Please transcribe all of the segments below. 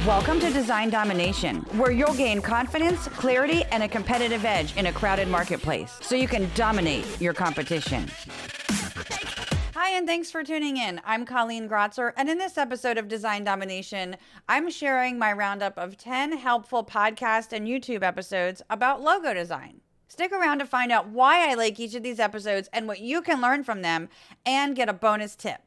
Welcome to Design Domination, where you'll gain confidence, clarity, and a competitive edge in a crowded marketplace so you can dominate your competition. Hi, and thanks for tuning in. I'm Colleen Grotzer, and in this episode of Design Domination, I'm sharing my roundup of 10 helpful podcast and YouTube episodes about logo design. Stick around to find out why I like each of these episodes and what you can learn from them and get a bonus tip.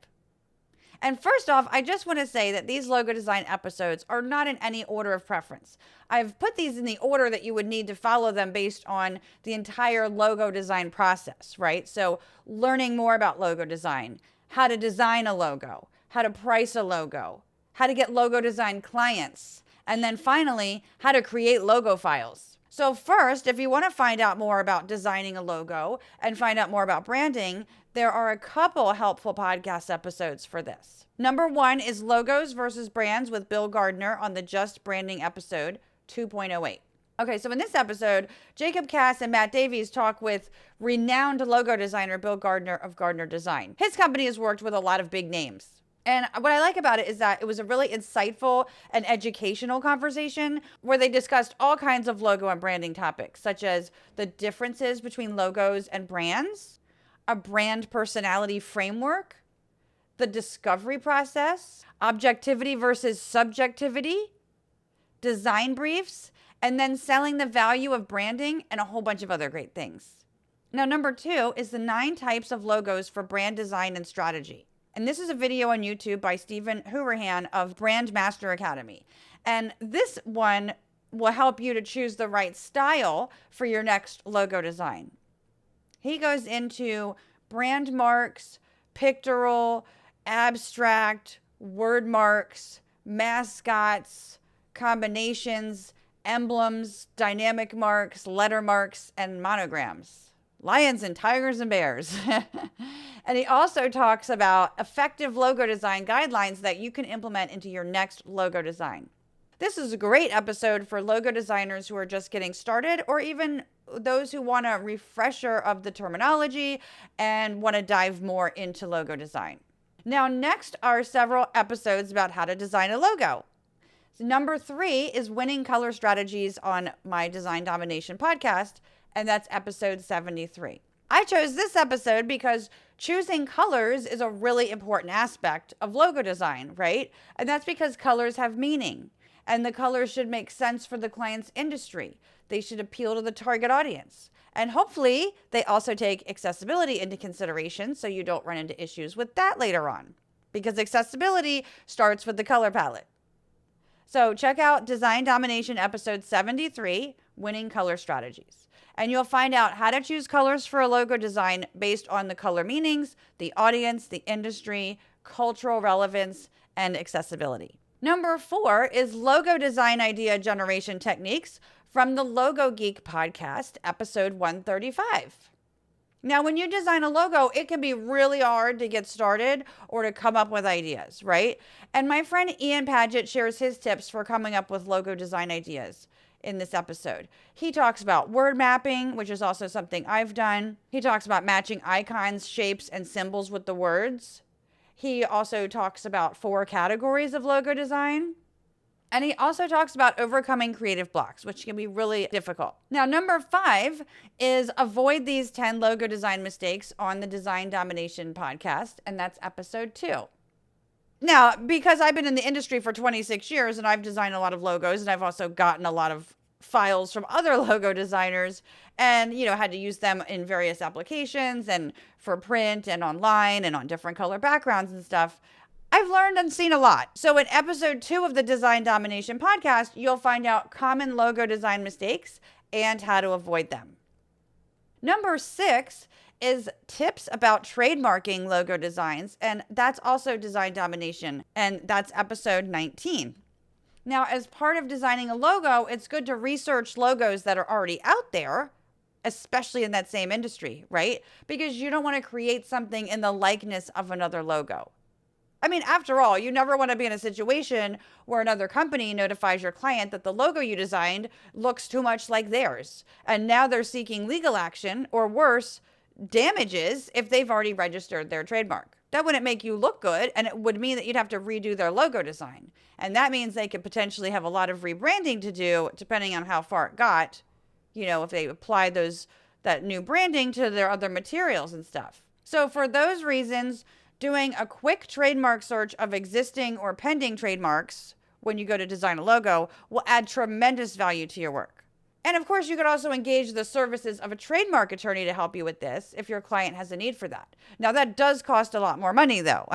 And first off, I just want to say that these logo design episodes are not in any order of preference. I've put these in the order that you would need to follow them based on the entire logo design process, right? So learning more about logo design, how to design a logo, how to price a logo, how to get logo design clients, and then finally, how to create logo files. So first, if you want to find out more about designing a logo and find out more about branding, there are a couple helpful podcast episodes for this. Number 1 is Logos versus Brands with Bill Gardner on the Just Branding episode 2.08. Okay, so in this episode, Jacob Cass and Matt Davies talk with renowned logo designer Bill Gardner of Gardner Design. His company has worked with a lot of big names. And what I like about it is that it was a really insightful and educational conversation where they discussed all kinds of logo and branding topics, such as the differences between logos and brands, a brand personality framework, the discovery process, objectivity versus subjectivity, design briefs, and then selling the value of branding and a whole bunch of other great things. Now, number 2 is the 9 types of logos for brand design and strategy. And this is a video on YouTube by Stephen Houlihan of Brand Master Academy. And this one will help you to choose the right style for your next logo design. He goes into brand marks, pictorial, abstract, word marks, mascots, combinations, emblems, dynamic marks, letter marks, and monograms. Lions and tigers and bears. And he also talks about effective logo design guidelines that you can implement into your next logo design. This is a great episode for logo designers who are just getting started, or even those who want a refresher of the terminology and want to dive more into logo design. Now, next are several episodes about how to design a logo. So number 3 is winning color strategies on my Design Domination podcast, and that's episode 73. I chose this episode because choosing colors is a really important aspect of logo design, right? And that's because colors have meaning, and the colors should make sense for the client's industry. They should appeal to the target audience. And hopefully, they also take accessibility into consideration so you don't run into issues with that later on, because accessibility starts with the color palette. So check out Design Domination episode 73, Winning Color Strategies. And you'll find out how to choose colors for a logo design based on the color meanings, the audience, the industry, cultural relevance, and accessibility. Number 4 is logo design idea generation techniques from the Logo Geek podcast, episode 135. Now, when you design a logo, it can be really hard to get started or to come up with ideas, right? And my friend Ian Paget shares his tips for coming up with logo design ideas in this episode. He talks about word mapping, which is also something I've done. He talks about matching icons, shapes, and symbols with the words. He also talks about 4 categories of logo design. And he also talks about overcoming creative blocks, which can be really difficult. Now, number 5 is avoid these 10 logo design mistakes on the Design Domination podcast, and that's episode 2. Now, because I've been in the industry for 26 years and I've designed a lot of logos, and I've also gotten a lot of files from other logo designers and, had to use them in various applications and for print and online and on different color backgrounds and stuff, I've learned and seen a lot. So in episode 2 of the Design Domination podcast, you'll find out common logo design mistakes and how to avoid them. Number 6 is tips about trademarking logo designs, and that's also Design Domination, and that's episode 19. Now, as part of designing a logo, it's good to research logos that are already out there, especially in that same industry, right? Because you don't want to create something in the likeness of another logo. I mean, after all, you never want to be in a situation where another company notifies your client that the logo you designed looks too much like theirs, and now they're seeking legal action, or worse, damages if they've already registered their trademark. That wouldn't make you look good, and it would mean that you'd have to redo their logo design. And that means they could potentially have a lot of rebranding to do, depending on how far it got, if they applied that new branding to their other materials and stuff. So for those reasons, doing a quick trademark search of existing or pending trademarks when you go to design a logo will add tremendous value to your work. And of course, you could also engage the services of a trademark attorney to help you with this if your client has a need for that. Now, that does cost a lot more money, though.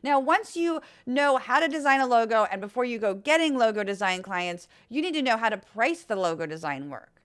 Now, once you know how to design a logo and before you go getting logo design clients, you need to know how to price the logo design work.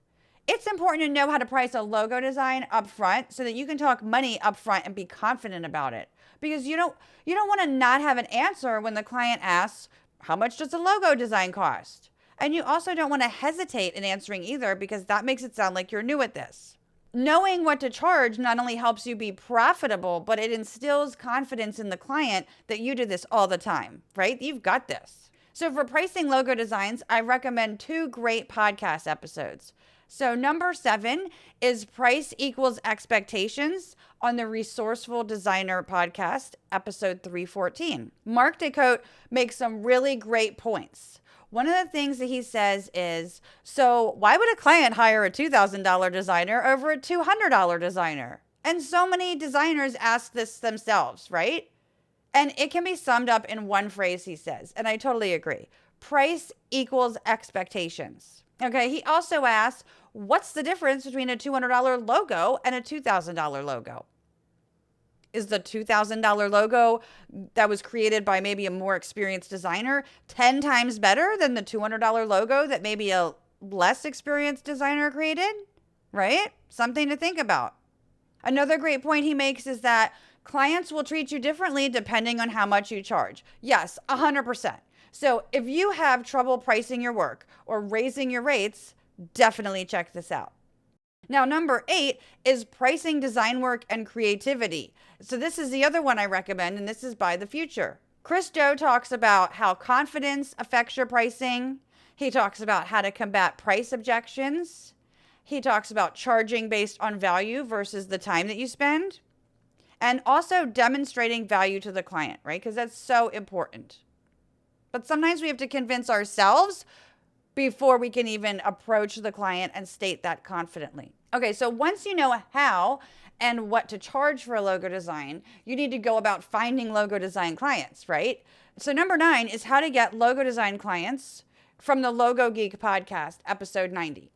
It's important to know how to price a logo design up front so that you can talk money up front and be confident about it. Because you don't want to not have an answer when the client asks, how much does a logo design cost? And you also don't want to hesitate in answering either, because that makes it sound like you're new at this. Knowing what to charge not only helps you be profitable, but it instills confidence in the client that you do this all the time, right? You've got this. So for pricing logo designs, I recommend 2 great podcast episodes. So number 7 is Price Equals Expectations on the Resourceful Designer podcast, episode 314. Mark DeCote makes some really great points. One of the things that he says is, so why would a client hire a $2,000 designer over a $200 designer? And so many designers ask this themselves, right? And it can be summed up in one phrase, he says, and I totally agree. Price equals expectations. Okay, he also asks, what's the difference between a $200 logo and a $2,000 logo? Is the $2,000 logo that was created by maybe a more experienced designer 10 times better than the $200 logo that maybe a less experienced designer created? Right? Something to think about. Another great point he makes is that clients will treat you differently depending on how much you charge. Yes, 100%. So if you have trouble pricing your work or raising your rates, definitely check this out. Now, number 8 is pricing design work and creativity. So this is the other one I recommend, and this is by The Future. Chris Do talks about how confidence affects your pricing. He talks about how to combat price objections. He talks about charging based on value versus the time that you spend. And also demonstrating value to the client, right? Because that's so important. But sometimes we have to convince ourselves before we can even approach the client and state that confidently. Okay, so once you know how and what to charge for a logo design, you need to go about finding logo design clients, right? So number 9 is how to get logo design clients from the Logo Geek podcast, episode 90.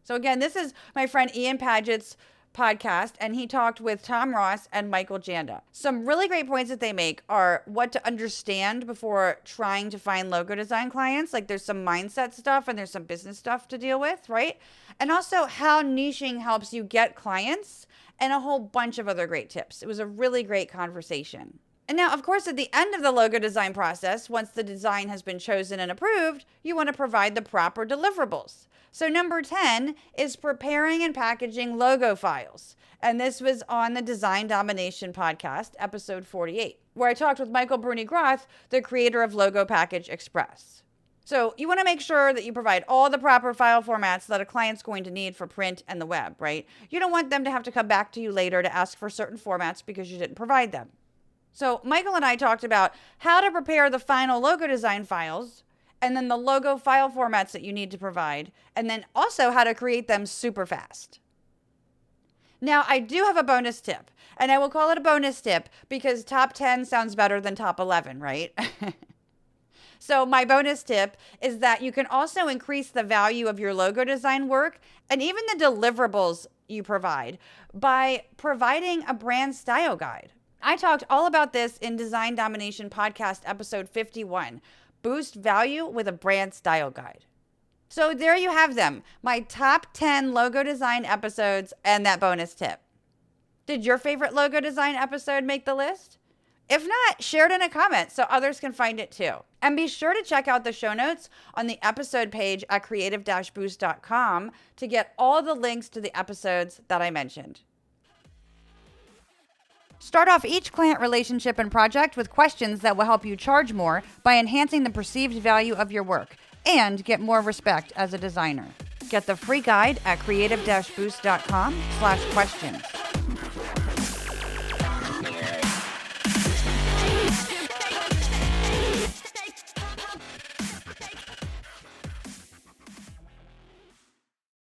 So again, this is my friend Ian Paget's podcast, and he talked with Tom Ross and Michael Janda. Some really great points that they make are what to understand before trying to find logo design clients. Like there's some mindset stuff and there's some business stuff to deal with, right? And also how niching helps you get clients and a whole bunch of other great tips. It was a really great conversation. And now, of course, at the end of the logo design process, once the design has been chosen and approved, you want to provide the proper deliverables. So number 10 is preparing and packaging logo files. And this was on the Design Domination podcast, episode 48, where I talked with Michael Bruni-Groth, the creator of Logo Package Express. So you want to make sure that you provide all the proper file formats that a client's going to need for print and the web, right? You don't want them to have to come back to you later to ask for certain formats because you didn't provide them. So Michael and I talked about how to prepare the final logo design files, and then the logo file formats that you need to provide, and then also how to create them super fast. Now, I do have a bonus tip, and I will call it a bonus tip because top 10 sounds better than top 11, right? So my bonus tip is that you can also increase the value of your logo design work and even the deliverables you provide by providing a brand style guide. I talked all about this in Design Domination podcast episode 51. Boost value with a brand style guide. So there you have them, my top 10 logo design episodes and that bonus tip. Did your favorite logo design episode make the list? If not, share it in a comment so others can find it too. And be sure to check out the show notes on the episode page at creative-boost.com to get all the links to the episodes that I mentioned. Start off each client relationship and project with questions that will help you charge more by enhancing the perceived value of your work and get more respect as a designer. Get the free guide at creative-boost.com/questions.